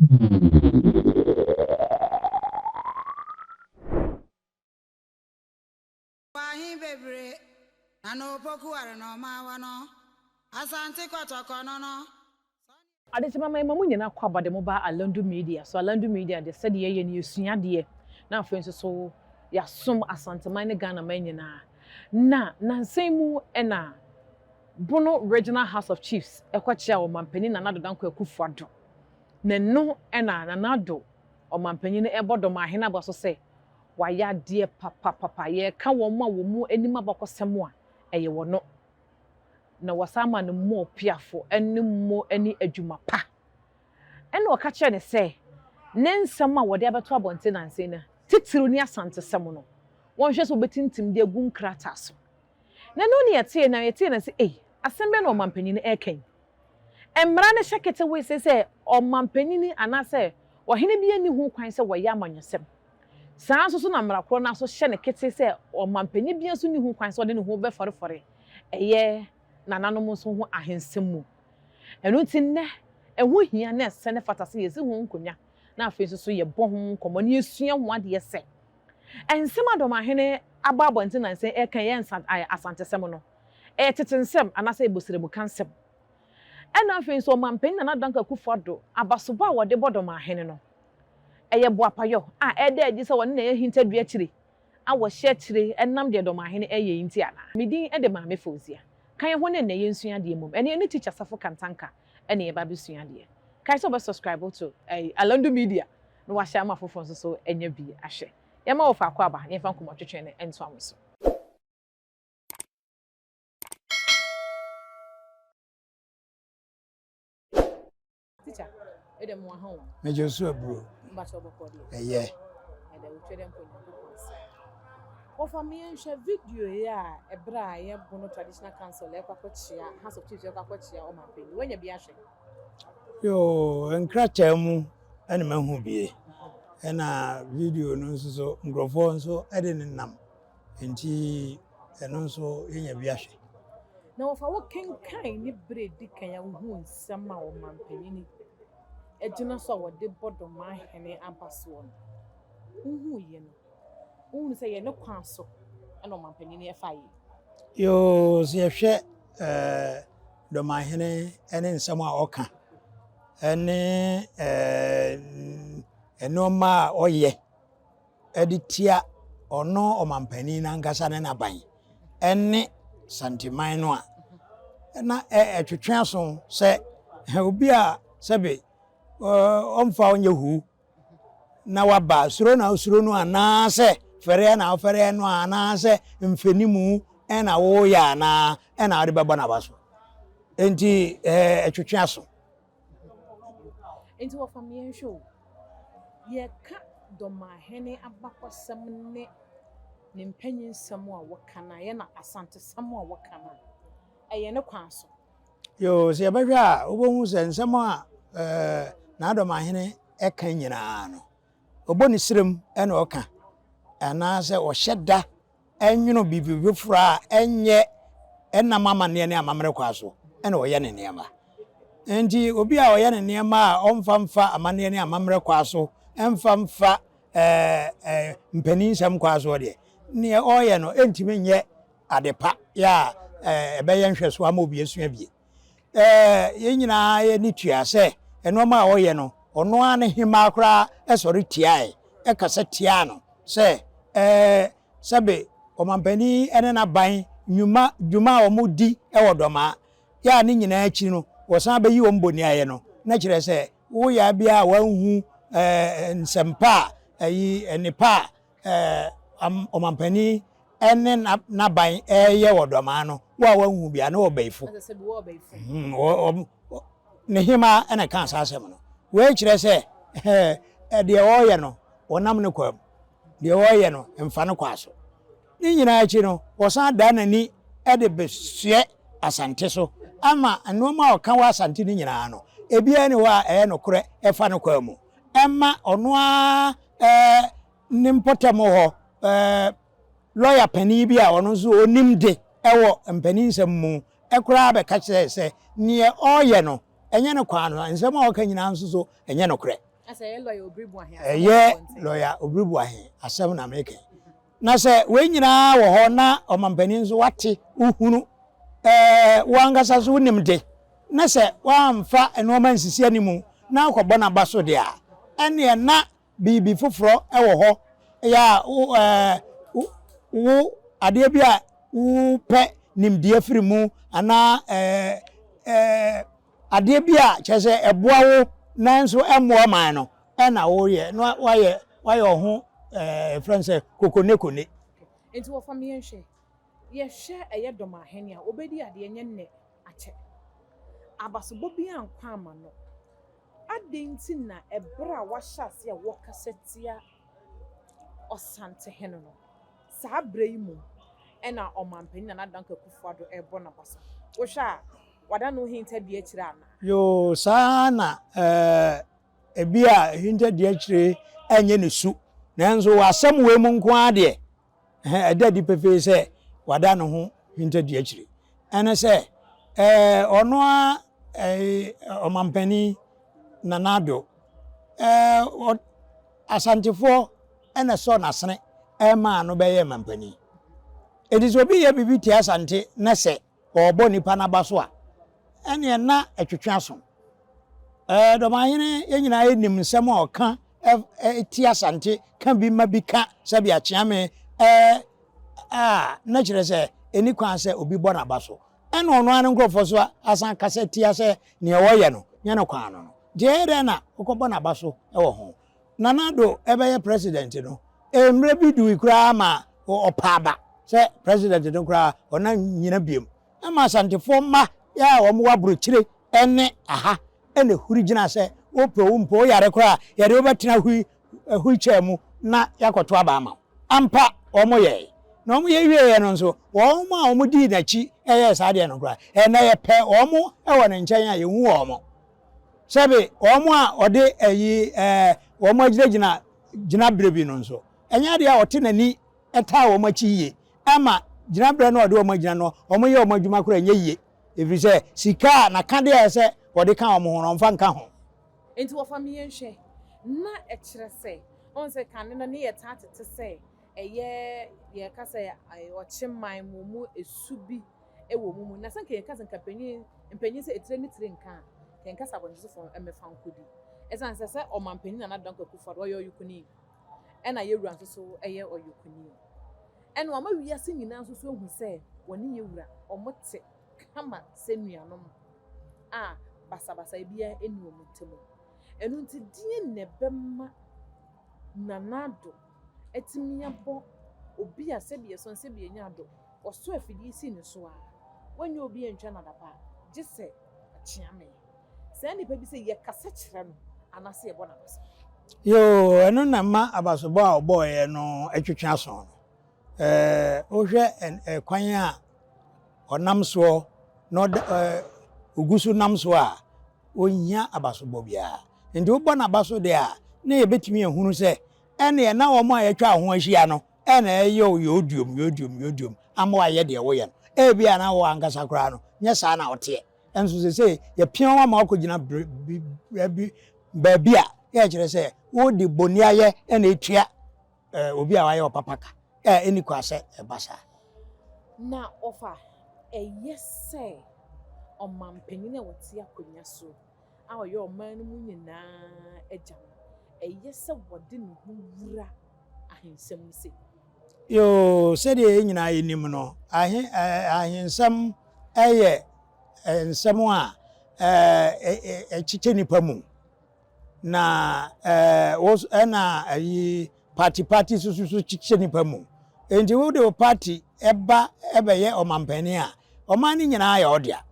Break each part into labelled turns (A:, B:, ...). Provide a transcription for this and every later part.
A: Wahi bebre, ano poku are no mawano. Asante kwatoko no.
B: Adechima mai mamu nyina kwaba de mo ba Alandu Media. So Alandu Media de said ye ne yesua de. Na afenso so ya som asanteman ne Ghana man nyina. Na nansemu ena Bono Regional House of Chiefs ekwachi a omampani na Addo danko Akufo Addo. Na no ena na Addo omampani ne ebo Dormaahene abaso se waya de papa ye ka wo mu anim abakosem a eye wo no. Na wasama no mo piafo enim mo ani adwuma pa ene o ka kire ne se ne nsam a wode abeto abonte nanse na titiru ni asante sem no won hwe so betintim de agu nkrata so na no ne yete na se asembe na omampani ne eken emra ne hyekete we se omampani ni anase ohene bi ani hu kwan se woya amanyosem saa so na mra kro na so hye ne kete se omampani bi so ni hu kwan se ode ne hu be fore eye nananom so ho ahensem mu eno tinne eho hia na ese ne fatase yesi ho nkonya na afenso so ye bo ho komo ne esua ho ade ese ensem Dormaahene ababonte na nse ekan ye asantesem no tetensem anase ebosiremu kansem ena afenso omampani na danka Akufo Addo abasoba wode bo Dormaahene no eye boapayo ede agi se wone na ye hintadua kire awo hye kire enam de Dormaahene eye yinti ana midin ede maame Fauzia kan ho ne ye nsua de mum ene teacher Sarfo kantanka ene ye ba besua de kai so be subscribe to Alandu Media no wa share ma fofo so enya bi ahye ye ma wo fa kwa ba ye fa nkomo twetwe ne ento amoso teacher ede mo ha wo
C: me Joshua bro
B: mba cho boko de
C: yeah
B: ede wo twede nko Ofamian share video ya ebra ye bono traditional council ekwakochia House of Chiefs ekwakochia omampani wenya bi ahwe
C: yo enkracha mu ene mahu bie ena video no so ngrofo nso ede nenam enti eno nso yenya bi ahwe
B: na ofa wo kenkan ni bredi kan ya hu nsama omampani ni ejina so wode Dormaahene abaso hu ye no unu say no kwanso eno mampani ne efa yi
C: yo se hwe Dormaahene ene nsam a oka ene enoma oye editia ono omampani na ngasa ne naban ene santiman no a na etwetwe aso se obi a sebe omfa onye hu na waba suro no anase fere na fere no anase mfenimu ena wo ya na ena ade baba na baso enti etwetwe aso
B: enti wo family show ye ka Dormaahene abakosem ne mpanyin sam a wokana ye na asante sam a wokana eye ne kwanso
C: yo se behwe a obohu se nsam a na Dormaahene ekan nyina no oboni sirem ena oka ana se ohyeda enwuno bibibi fura enye ena mama ne amamre kwaso ena oye ne niema enti obi a oye ne niema a omfamfa amane ne amamre kwaso emfamfa mpanin sam kwaso de ne oye no entime nye adepa ya ebeye nhweso ama obi esua bie ye nyina ye ni tua se enoma a oye no ono ane hima akra esori tiae ekasa tia no se sabe omampani ene na ban dwuma omudi ewo doma ya ni nyina achi no wosan bayi omboni aye no na kire se wo ya bia wanhu nsempa ayi enipa omampani ene na ban eye wo doma no wa wanhu bia na obaifo ne hima ene kan sasem no we kire se de oye no wonam ne kwam de oye no emfa ne kwaso ni nyina achi no wosan da nani ede besue asante so ama anoma oka wa asante ni nyina no ebia ne wa no kore efa ne kwamu emma ono a ni mpotem ho lawyer pani bi a ono so onimde ewo mpani nsem mu ekura be ka kire se ne oye no enye ne kwa no nsem a oka nyina nso so enye no kore
B: I say lawyer Bruohaha.
C: Lawyer Bruohaha asem na meke. Na se we nyina wo ho na omampanin so wate uhunu wangasa so nimde. Na se wamfa enoma nsisi animu na akọbọ na baso de a. Ene na bibi foforo wo ho ya wo ade bi a wo pe nimde afiri mu ana ade bi a chese eboa wo nanso emmo man no na wo ye no waye ho friends kokonekone
B: enti wo fa me yenhwe ye hwe eye Dormaahene a obedi ade enye nne ache abasobo bi ankwa ama no adenti na ebra wa hyase a wo kasetia osante hene no saa brei mu ena omampani na danka kufuado ebo na baso wo hwa wada no hinta bi akire ana
C: yo sana ebia hinta di akire enye ne su nanso wasam we mu nko ade adadi pepe se wada no ho hinta di akire ene se ono a omampani na Addo asantefo ene so nasene ma no beye mampani edis obi ye bibi ti asante na se obo nipa na baso a ene na etwetwe aso Dormaahene yenyina enim nsem a oka ti asante kan bi ma bi ka se bia chiame na kire se eni kwan se obi bo na baso ene ono an nkrofo so asan kase ti ase ne woye no nya no kwan no de na okobo na baso wo ho Addo ebeye president no emre bi du ikura ma opaba se president no kura ona nyina biem ama asantefo ma ya wo mo wabro kire ene aha ene huri gina se wo mpo yare kura yare obetina hui chemu na yakoto aba ama ampa omo ye na omo ye wie no nso omo a omo di na chi eye sa de no kura ene ye pe omo e wo ne nchen a ye hu omo sebe omo a ode eyi omo gina brebi no nso enya de a ote nani eta omo chi ye ama gina bre no ode omo gina no omo ye omo adwuma kura enye ye efiri se sika na ka de se ode ka omo ho no mfa nka ho
B: enti wo fa me yenhwe na ekire se on se kan no ne ye tatete se eye ye ka se o chiman mu esubi ewo mu na sanka ye ka sanka mpanyin se etire ni tire nka ken ka sabonje fo emefa nkodi esan se omampanyin na danka kufa do yoyukuni ena ye wura nso so eye oyukuni ena oma wiase nyina nso so hu se woni ye wura omote kama se nuanom basabasa bia enu omutemu enu nti die ne bema na Addo etimi abo obi a sebie so sebie nya Addo oso afidi si ne so a wanye obi entwa na daba gise achiame se ni pa bi se ye kasa kire no anase ye bona basa
C: yo enu na ma abasobo a obo ye no etwetwe aso ohwe kwan a onam so no ogusu nam so a onya abasobo bia ndi obo na baso de a na ye betimi ehunu se ene na omo a yetwa ho ahia no ene ye yodium ama aye de wo ye no bia na wo angasa kra no nye sa na ote enso se ye pian wa ma akogina ba bia ye kire se wo di boni aye ene etua obi a wa ye opapaka eni kwase basa
B: na ofa yese omampanyin a wote akonya so a oye oman no mu nyina agya yese wode ne hu wura ahensem se
C: yo se de nyina yenim no ahensem eye ensem a echiche nipa mu na na ayi party susu chiche nipa mu enti wo de party ebeye omampani a oman ni nyina ya odia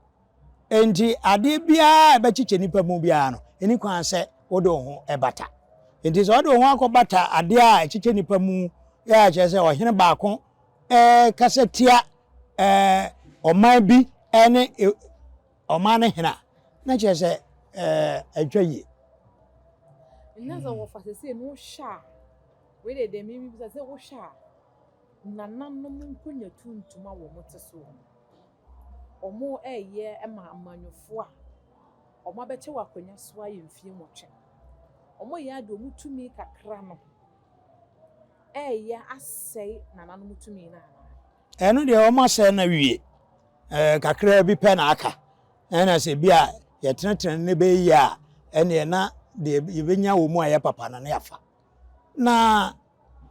C: enti ade bia ebe chiche nipa mu bia no eni kwan se wo de ho ebata enti so wo de ho akobata ade a chiche nipa mu ya che se ohene baako kasetia oman bi ene oman hena na che se adwaye
B: naza wo fa se no sha we de mi bi se wo sha nananom nkonya tuntuma wo moteso omo eye ema amanyofo a omo abeche wakonya so aye mfie motwe omo ya Addo mutumi kakra no ya asɛe nananom mutumi na
C: eno de o ma se na wie kakra bi pe na aka na se bi a ye tenetene ne be yi a ene na de yebenya wo mu a ye papa na na yafa na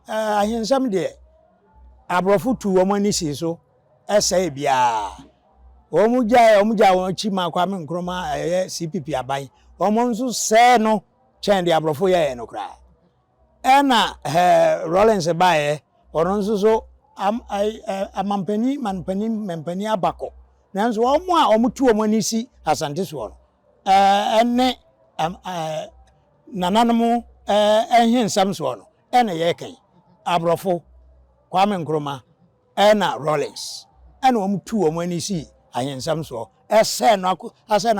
C: ahensam de abrofo tu wo mani si so ɛsɛe bia omuja won chi ma kwa me nkroma CPP aban omo nso sɛ no chen de abrofo ye no kra ena Rollins bae ono nso so mempani abako nanso omo a omo tu omo ani si asante so no ene nananom ehensam so no ene ye kan abrofo kwa me nkroma ena Rollins ena omo tu omo ani si ahensam so ese no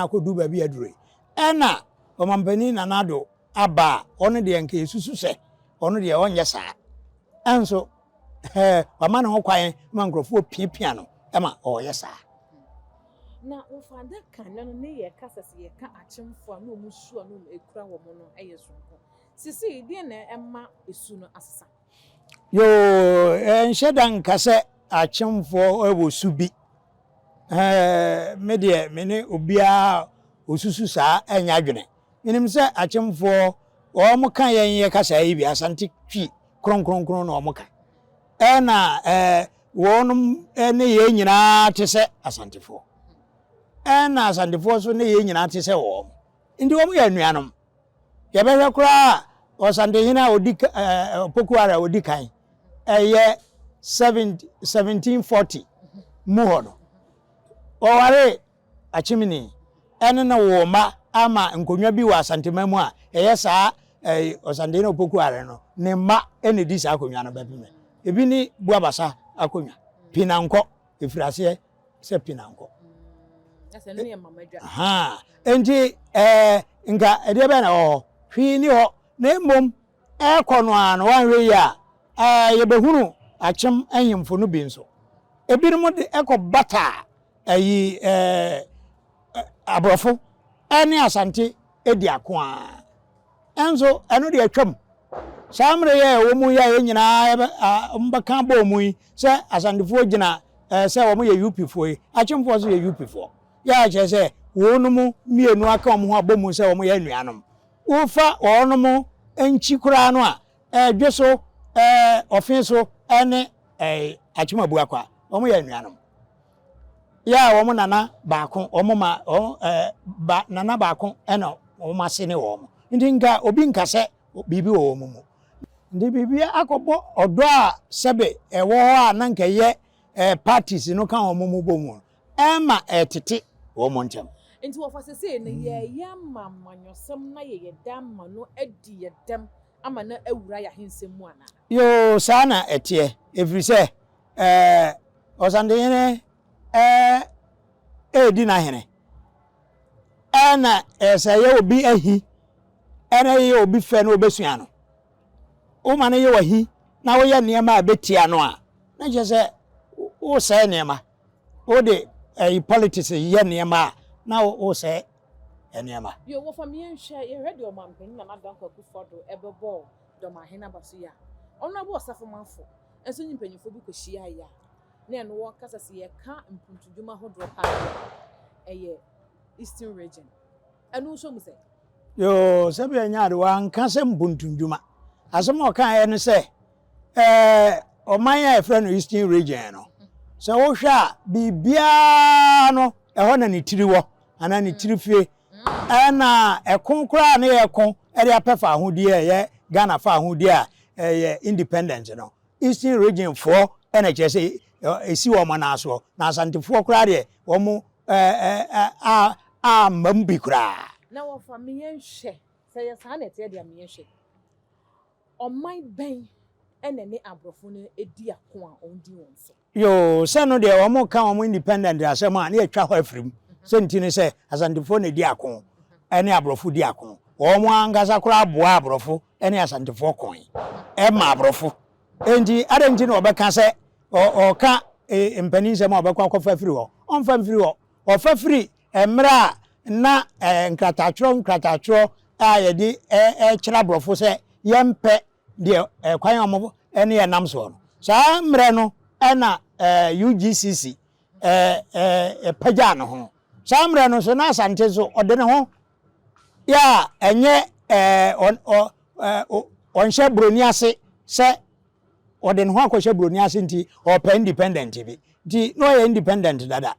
C: akodu ba bi adure ena omampani nanado aba ono de nke susu se ono de onye saa enso wama na ho kwan ma nkrofo piapia no ema oye saa
B: na ofanda kan no ne ye kasase ye ka achemfo a no musu a no ekura wo mo no sonko sisi de na ema esu no asesa
C: yo enshedan kase achemfo ebosu bi me ne obia osusu saa enya adwene menim se achemfo o mo kan ye kasa yi bi asante twi kronkronkron na o mo kan na wonum ne ye nyina te se asantefo na asantefo so ne ye nyina te se wo ndi wo mo ya nuanom ye behwe kura osante hina odi pokuara odi kan 1740 muhono oware achimini ene na wo ma ama nkonwa bi wa asantema mu a saa osante na pokuara no ne ma ene di sa akonwa no bepeme ebi ni buabasa akonwa pinanko efirase se pinanko
B: ase no ye mamadwa
C: enti nka ede be na hwi ni ho na mom kono an wanwe ya ye behunu achem anyimfo no bi nso ebi no de bata abrofo ene asante edi akoa enzo eno de atwam samre ye wo mu ya nyina mbaka ba mu se asantefo gina se wo mu ye UP fo achemfo so ye UP fo ya che se wonu mu mienu aka wo ho abomu se wo mu ye nuanom ufa ono mu enchi kura no a dweso ofin so ene achimabu akwa wo mu ye nuanom ya wo mu nana baako wo mu ma nana baako ena wo ma se ne wo mu ndi nka obi nka se bibi wo mu mu ndi bibi akobo odo a sebe ewo a na nka ye parties no kan wo mu bomu ema etete wo mu ntem
B: enti wo fa sese ne ye yamma manyosem na ye yedam no adi yedam ama na awura ya hensem mu ana
C: yo sana etie every say osande yene edi na hene ana ye obi ahi ana ye obi fe na obesua no o ma na ye wahi na wo ye niema abetia no a na je se wo se niema o de politics ye niema na wo se niema
B: yo wo fam ye nhwe ye ready o mampen na madan kwaku fodo ebebo Dormaahene abaso ya ono abo osafo manfo enso nyimpanyifo bi kohia ya na eno wo kasase ye ka mpuntudwuma hodro pa Eastern region enu so mu se
C: yo sebe anya de wan kase mpuntudwuma asem o kan ene se oman ya efre no Eastern region no so wo hwa bibia no eho na ni tiri wo ana ni tiri fie na ekon kura na ekon ere apefa ahudie ye Ghana fa ahudie a independent no Eastern region for ene chese esi wo mana so na asantefo kura de wo mu mambi kura
B: na wo fa me yenhwe se ye sa na ete de me yenhwe oman ben ene ne abrofo no edi akon a ondi won so
C: yo se no de wo mu kan wo mu independent asem a na etwa ho afrim se ntini se asantefo na edi akon ene abrofo di akon wo mu angasa kura boa abrofo ene asantefo kon ma abrofo enti adenti na obeka se o ka mpani se ma obekwa kofa afiri ho onfa afiri ho ofa afiri emra na nkratachro ye di kyerɛ aborɔfo sɛ yɛmpɛ deɛ kwan ɔmo ne yɛ nam so no saa mmerɛ no ɛna UGCC pagya no ho saa mmerɛ no so na Asante so ɔde ne ho ya enye onhye broni ase se ode ne ho akohye broni ase nti opa independent bi nti no ye independent dada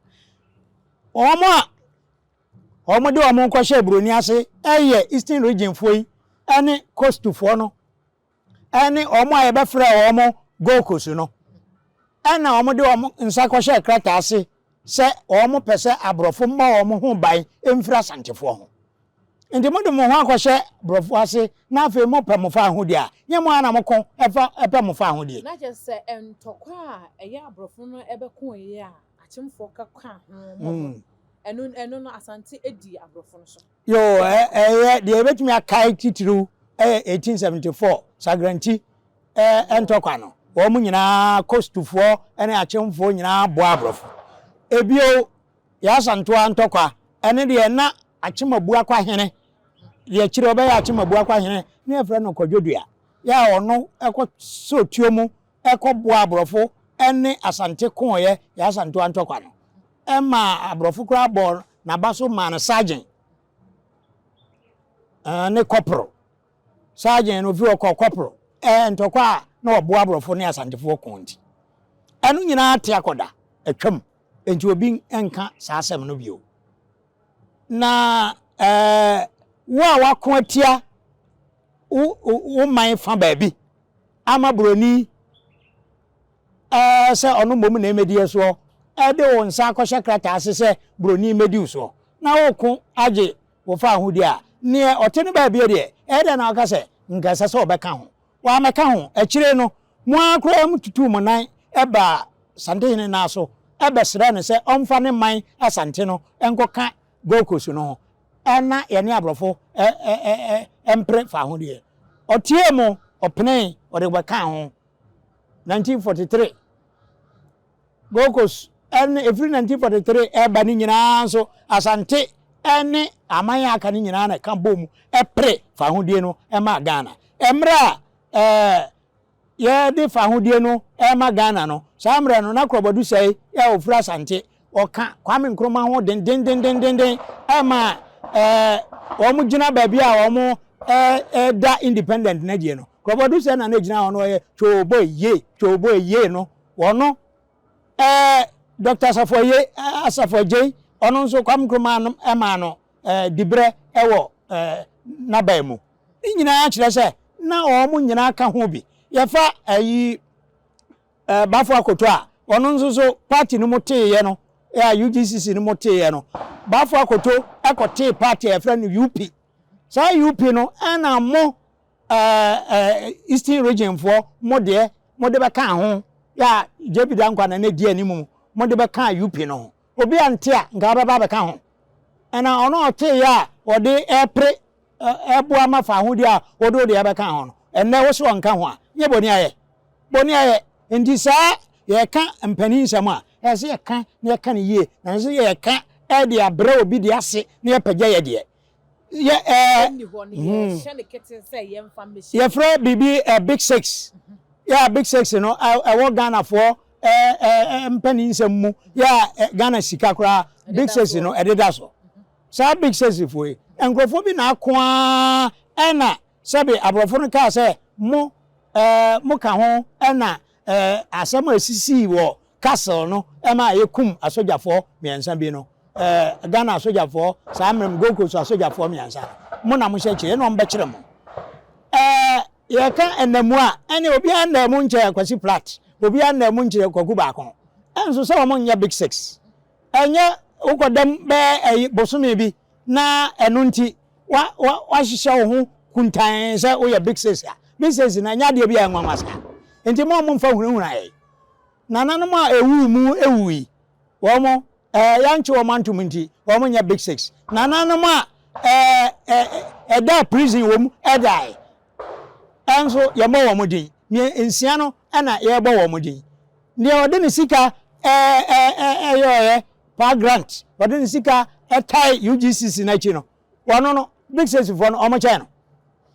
C: omo de omo akohye broni ase eye Eastern region foi ene coast fo no ene omo aye be frɛ omo Gold Coast no ena omo de omo nsa akohye krata ase se omo pese abrofo ma omo ho ban emfira Asantefo ho ndi mo de mo ho akohye brofo ase na afi mo pɛ mo fa ho dia nye mo ana mo kon efa mo fa ho dia
B: na je se entokwa a eye abrofo no ebeko ye a achimfo kaka ho eno no Asante edi abrofo no so
C: yo de ebetumi akai titru 1874 sagranti entokwa no wo mu nyina coastfo ene achimfo nyina bo abrofo ebio ya Asanto antokwa ene de na achimabu akwa hene ye chire obeya achimabu akwa hene ne efre no kodwodua ya ono eko sotuo mu eko bo abrofo ene Asante konye ya Asanto antokwa no ema abrofo kura ball na baso man sergeant ne corporal sergeant no vi corporal ntokwa na obo abrofo ne Asantefo konti enu nyina ate akoda atwam enti obi enka saasem no bio na wa wako atia wo man fa baabi ama broni se onu mom na emedi so de won sa akohye krata ase se broni medi so na wo ko age wo fa ahudi a ne otene baabi de de na aka se ngasa se obeka ho wa meka ho akire no mo akora am tutu mo nan eba Santehene na so ebe sere ne se omfa ne man Asante no enkoka Gold Coast no ena ye ne abrofo empre fa ho de otie mo opene ode beka ho 1943 Gold Coast every 1943 eba ni nyina so Asante ene amanya aka ni nyina na ka bom epre fa ho de no ema Ghana emra ye de fa ho de no ema Ghana no samre no na krobodu sei ya ofura Asante oka Kwame Nkrumah ho den ema omu gina baabi a omu da independent na die no krobodu sei na gina ho ye chobo ye no wono Dr. Sarfo J ono nso Kwame Nkrumah ema no dibre ewo na baamu nyina akire se na omu nyina ka ho bi ye fa ayi bafo akoto a ono nso so party no mote ye no ya UGCC no mote ye no bafo akoto akote party e friend UP sa UP no ana mo Eastern region for mode be kan ho ya jebida nkwa na di animu mode be kan UP no obi ante a nga baba be kan ho ana ono ote ya ode epre ebo ama fa ho di a ode de be kan ho no enne wo so nka ho a nye boni aye ndi sa ye ka mpani nsam a ye se ye ka ne ye ka ne ye na se ye ka e de abra obi de ase ne ye pagya ye de ye ye fra bibi big 6 ya big 6 no wo Ghana for mpani nsam mu ya Ghana sika kra big 6 no ededa so sa big 6 foi enkrofo bi na akoa ena sebe abrofo no ka se mo ka ho ena asem asisi wo castle no ema yekum asojafo miensa bi no Ghana asojafo sa mrem Gold Coast asojafo miensa mo na mo hye no mbe kire mo ye ka enamu a ene obi anamu nche kwasi plat obi anamu nche kwagu ba kon enso se mo nya big 6 enye ukodam be bosome bi na enu nti wa hihye wo ho kuntan se wo ya big 6 a big 6 na nya de bi anwamasa enti mo mfa hunhun aye nananum a ewu mu ewui wo mo yanchi wo mantum nti wo mo nya big 6 nananum a da prison wo mu edai enso ye mo wo mo din ni ensia no na ye bo wo mo din ni ode ni sika pa grant ode ni sika etai UGCC na chi no wono no big six for no omo channel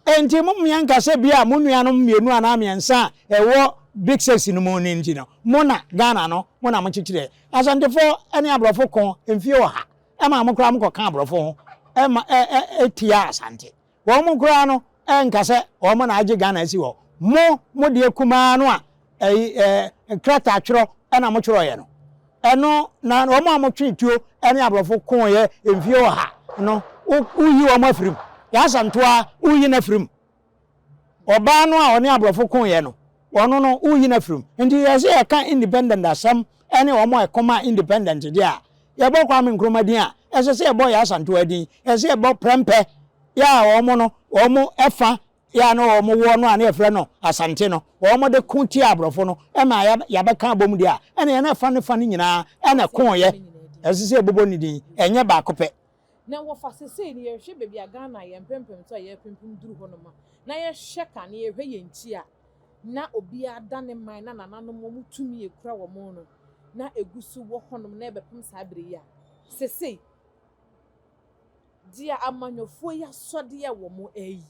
C: enti mo mianka se bia mo nuanom mienu ana miensa ewo big six no mo ni no mo na Ghana no mo na mo chichire asante fo ene abrofo kon emfie oha ema mo kra mo ko kan abrofo ho ema etia asante wo mo kra no enka se wo mo na age Ghana asi wo mo de kuma no a krata atworo ena mo tworo ye no eno na wo mo amotwetuo ene abrofo kon ye emfie oha no uyi wo mo afirim ya santoa uyi na afirim oba no a one abrofo kon ye no wono no uyi na afirim ndi yesi e kan independent asam ene wo mo ekoma independent dia ye bo kwa me nkromadin a ese se e bo ya santoa din ese e bo prempe ya wo mo no wo mo efa ya no wo mo wo no a na efre no asante no wo mo de kunti abrofo no e ma ya be kan bom dia ene na fa ne nyina ene kon ye ese se bobo ni din enye ba kope
B: na wo fa sese ni ye hwe bebi Ghana ye mpempem so ye pempem duru ho no ma na ye hwe ka na ye hwe ye nti a na obi ada ne man na nananom mo mutumi ekura wo mo no na egusu wo honom na ebepem sa bere ya sese dia amanyofo ya sode ye wo mo eyi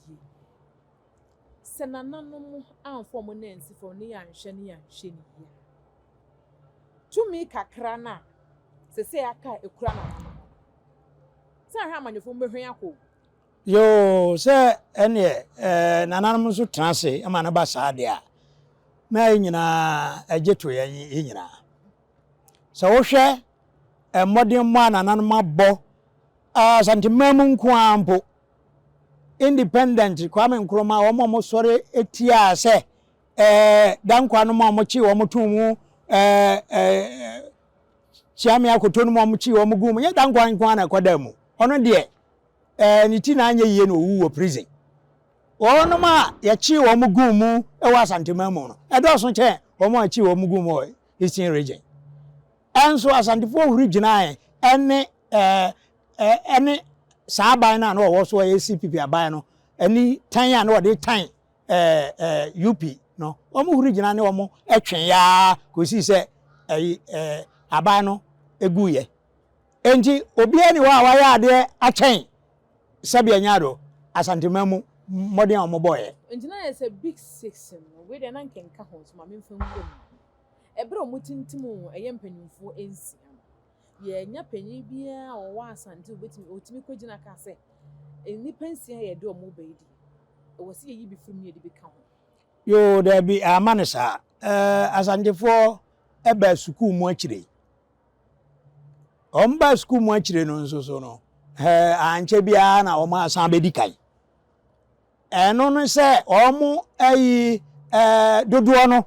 B: se nananom anfo mo na ensifo ne ya nhwe ne ya nhwe ni ya tumi kakra na sese aka ekura na sa ha amanyofo mbehwe akọ
C: yo se ene nananom so transe ama na ba sa de a na nyina ageto ye nyina so wo hwe modern mo nananom abo santimamu nko ampo independent kwa me nkroma wo mo sore etia se dankwa no mo chi wo motumu chiame akotonu mo chi wo gum ye dankwa nko na kodamu ono de ni ti na anya yie no wo prison ono ma ya chi wo gum e wa santimamu no do so che wo mo chi wo gum o Eastern region enso asantifo huri gina ene saaban na no wo so ACPP aban no ani tan ya no de tan UP no omo huri gina ne omo etwen ya kosi se aban no eguye enti obi ani wa ya de achen sabia nyado asantimamu modern omo boy
B: enti na say big six no we de na nkenka ho so ma memfa ngom ebere omutintimu eyempanyimfo ensi ye nya panyi bia o wa asante otimi kwagina ka se eni pensi ha ye de omo baidi e wosi ye bi frum ye de bi ka ho
C: yo there be amanisa asantefo eba school mu akire omba school mu akire no nso so no anche bia na o ma asan bedi kai eno no se omo ayi dodo no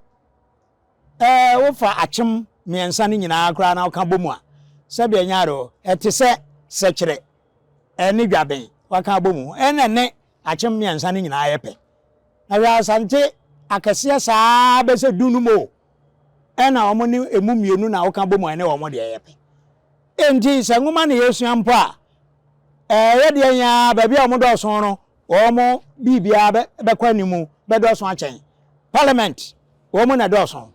C: wo fa achem miensa ni nyina akra na oka bomu a sebia nyaro etise sekire eni dwaben waka bomu enene achem miensa ni nyina ayepe na ya sante akese saa be se dunu mo ena omo ni emu mienu na oka bomu ene omo de ayepe enti se nwuma na yesu ampo a ye de nya ba bia omo do so no omo bibia be kwanimu be do so achen parliament omo na do so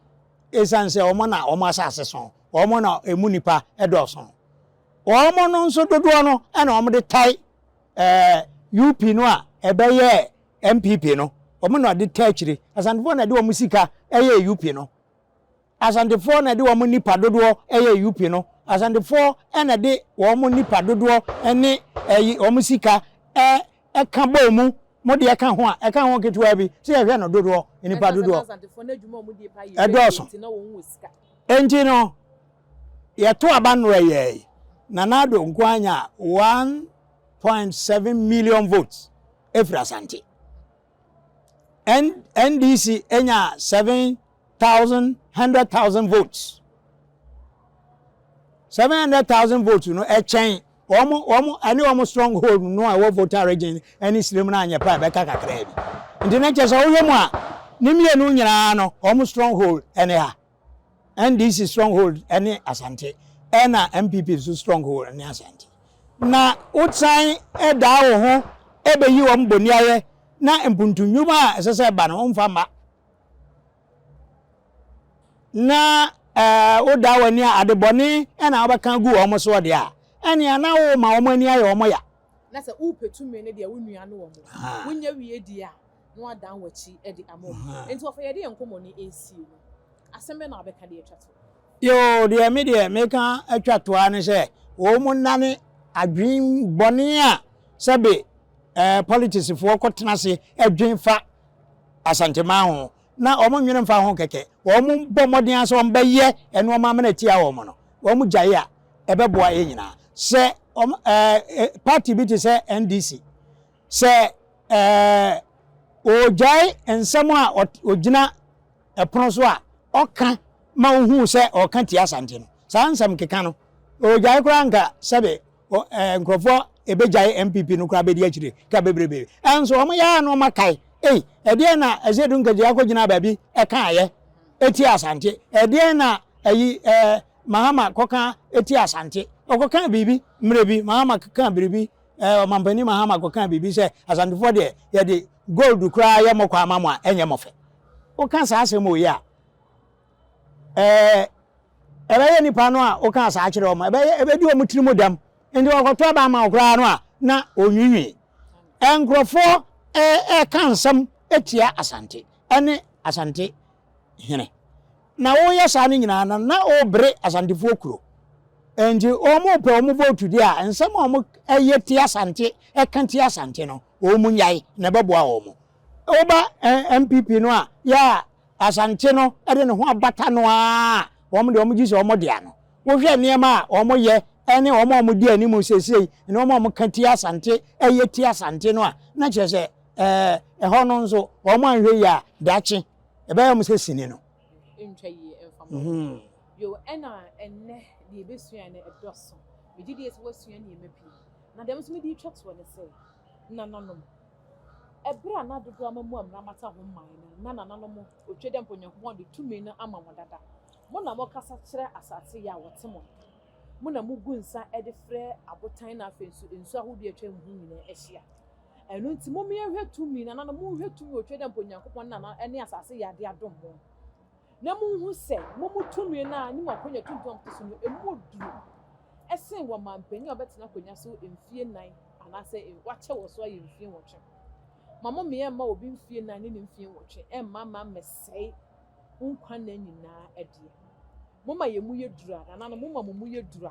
C: esanse omo na omo asase so omo na emu nipa edoso omo no nso dodo no na omo de tai UP no a ebeye MPP no omo na de tai chire asantefo na de omo sika eye UP no asantefo na de omo nipa dodo eye UP no asantefo na de omo nipa dodo ene omo sika ka bomu mo de ka ho a ka ho ketewa bi se ehwe no dodo nipa dodo
B: asantefo na dwuma omo de pa ye
C: edoso
B: na won sika
C: enti no yeto abanro ye nanado nkwanya 1.7 million votes every asante NDC enya 100,000 votes 700,000 votes no echen omo ani omo stronghold no a voter region any slim na anya pa be kakakra bi ndi na chese wo yemu a nimienu nyina no omo stronghold ene ha NDC stronghold any asante ena MPP so stronghold any asante na utsan eda wo ho ebeyi wo mboni aye na mpuntunwuma esese ba no mfa ma na oda wani adeboni ena obeka gu omo so de a ene ana wo ma omo ani aye omo ya
B: na sɛ wopɛtumi ne deɛ wo nua no wɔ mo wonya wie di a no adan wachi e di amo enti ofa ye de enkomo ni esi no asɛm na abɛka de atwa to
C: yo de me de meka atwa to ane sɛ wo mu nane adwen bɔne a sɛbe politics fo kɔtena se adwen fa asantema ho na omo nwene mfa ho keke omo bɔ mmɔden aso mbɛyɛ ɛno ɔma na tia wo mo no omo gyae a ɛbɛboa yɛ nyina sɛ party bi te sɛ NDC sɛ ojai ensɛm a ogina ɛpono so a ɔka ma ohu sɛ ɔka tia asante no saa nsɛm keka no ojai kora nka sɛbe nkrɔfo ebegyae MPP no kora bedi akyire ka bebrebe enso ɔmo ya no makai ɛdeɛ na ɛsɛdu nkagye akɔgyina baabi ɛka ayɛ eti asante ɛdeɛ na ayi Mahama kɔka eti asante ɔkɔka bibi mrebi Mahama kɔka bibi ɔmampani Mahama kɔka bibi sɛ asantefo de yɛde gold kura yɛ mɔkɔ amamo a ɛnyɛ mɔfɛ ɔka saa asɛm oyi a ɛbɛyɛ nipa no a ɔka saa kyerɛ ɔmo ɛbɛdi ɔmo tiri mu dam ndi ɔkɔtɔ ba ma ɔkura no a na onwinwi nkrɔfo ka nsɛm etia asante ɛne asante hene na woyɛ saa ne nyina na obre asantefo kuro enji omo pe omo vote di a nsɛm omo ɛyɛ tia asante ɛka tia asante no omo nyai na bɛboa omo oba MPP no a ya asante no ɛde ne ho abata no a omo de omo gyi sɛ omo de ano wo hwɛ nneɛma a omo yɛ ɛne omo di animu sesei ne omo ka tia asante ɛyɛ tia asante no a na kyerɛ sɛ ɛhɔ no nso omo anhwɛ yi a daakye ɛbɛyɛ mo sɛ sini no
B: ntwa yi emfamo yo ɛna ɛnɛ de ebesua ne ɛdɔso megye de esi wasua ne emapi na dem so me di twa to ne sɛ na nanom ɛbra na dodo amamu amra mata ho man na nanom otwe dem ponyankopɔn de tumi no ama mo dada mo na mo kasa kyerɛ asase ya wote mo na mo gu nsa ɛde frɛ abotan na afensu ensu ahodo atwa mu nyina ɛhia ɛno nti mo me hwɛ tumi na nanom mo hwɛ tumi otwe dem ponyankopɔn na ɛne asase ya de adom mo na munhu sɛ momutumi na ni wakonya tuntum to so no emu duru ɛsen wɔ mampani obetena konya so mfie 9 anase wakyɛ wɔ so ayɛ mfie wɔtwe mama me ma obi mfie 9 ne mfie wɔtwe ɛmma ma mesɛe nkwa na nyinaa ɛdeɛ moma yɛ mu yɛ duru ana na moma mu yɛ duru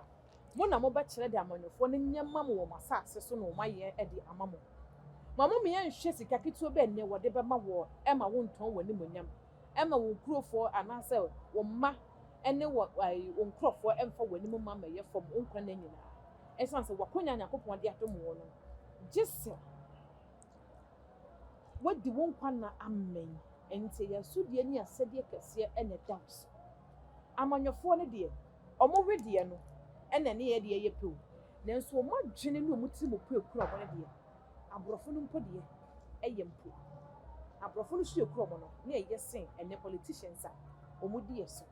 B: mo na mo bɛkyerɛ de amanyɔfo ne nyɛma mo wɔ masase so no ma yɛ ɛde amamo mama me yɛ nhwɛ sika ketewa bɛ ne wɔde bɛma wɔ ɛma wo ntɔn wɔ ne monyam ɛma wo nkurofo anase wo ma ɛne wo nkurofo ɛmfa w'ani mu ma yɛ fam nkwa na nyinaa ɛsan sɛ wakonya nyakopɔn de atom wo no gise wadi wo nkwa na amen ente ya sudie ni asɛdeɛ kɛseɛ ɛna dams amanyɔfo ne deɛ ɔmo wedeɛ no ɛna ne yɛ deɛ yɛ pew nanso ɔmo adwene ne ɔmo ti mo pew kura ɔmo deɛ aborɔfo no mpo deɛ ɛyɛ mpo abrofo no hwe kuro mo no na ɛyɛ sen ene politicians a omo di eso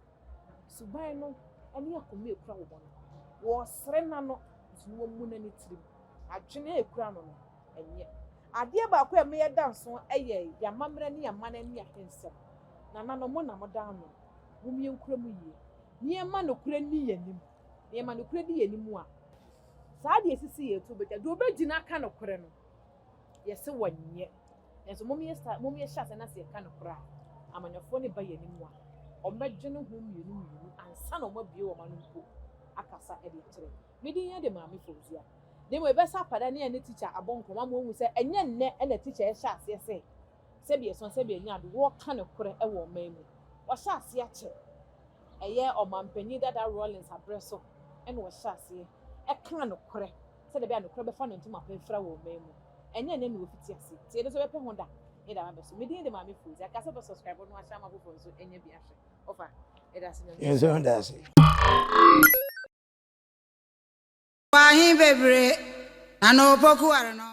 B: suban no ene akoma ekura wo no wo sere na no nso mu na ne tirim adwene ekura no no enye ade ba ko eme yɛ danso ɛyɛ yamamra ne yamana ne ahensem na no mo na mo dan no mo mie nkura mu yie niema no kura ni yanim niema no kura di yanim a saa de esisi yɛ to begya do obegyina aka no kure no yɛse wonye enso momie hyase na se ka no kura amanyɔfo ne ba yanim a ɔmɛdwene ho mienu ansa na ɔmabie wɔ manu mpo akasa ɛde kyerɛ medin yɛ de maame fozia demo ebesa pada ne ne teacher abonkoma mo hu sɛ enye nne na teacher hyase sɛ sɛbi ɛso sɛbi anya do wo ka no kura ɛwɔ ɔman mu wa hyase akyɛ ɛyɛ ɔmampani dada Rollins abreso ɛna wo hyase ɛka no kura sɛ de bia no kura bɛfa no ntoma pɛfra wɔ ɔman mu enye nne no fiti ase tie no so bɛpɛ ho da e da mabeso medin de maame fozia ka sɛ subscribe no ahyɛ ma fofo nso enye bi ahwɛ ofa e da se no
C: yeso ndase
A: wahi bebre na no poku are no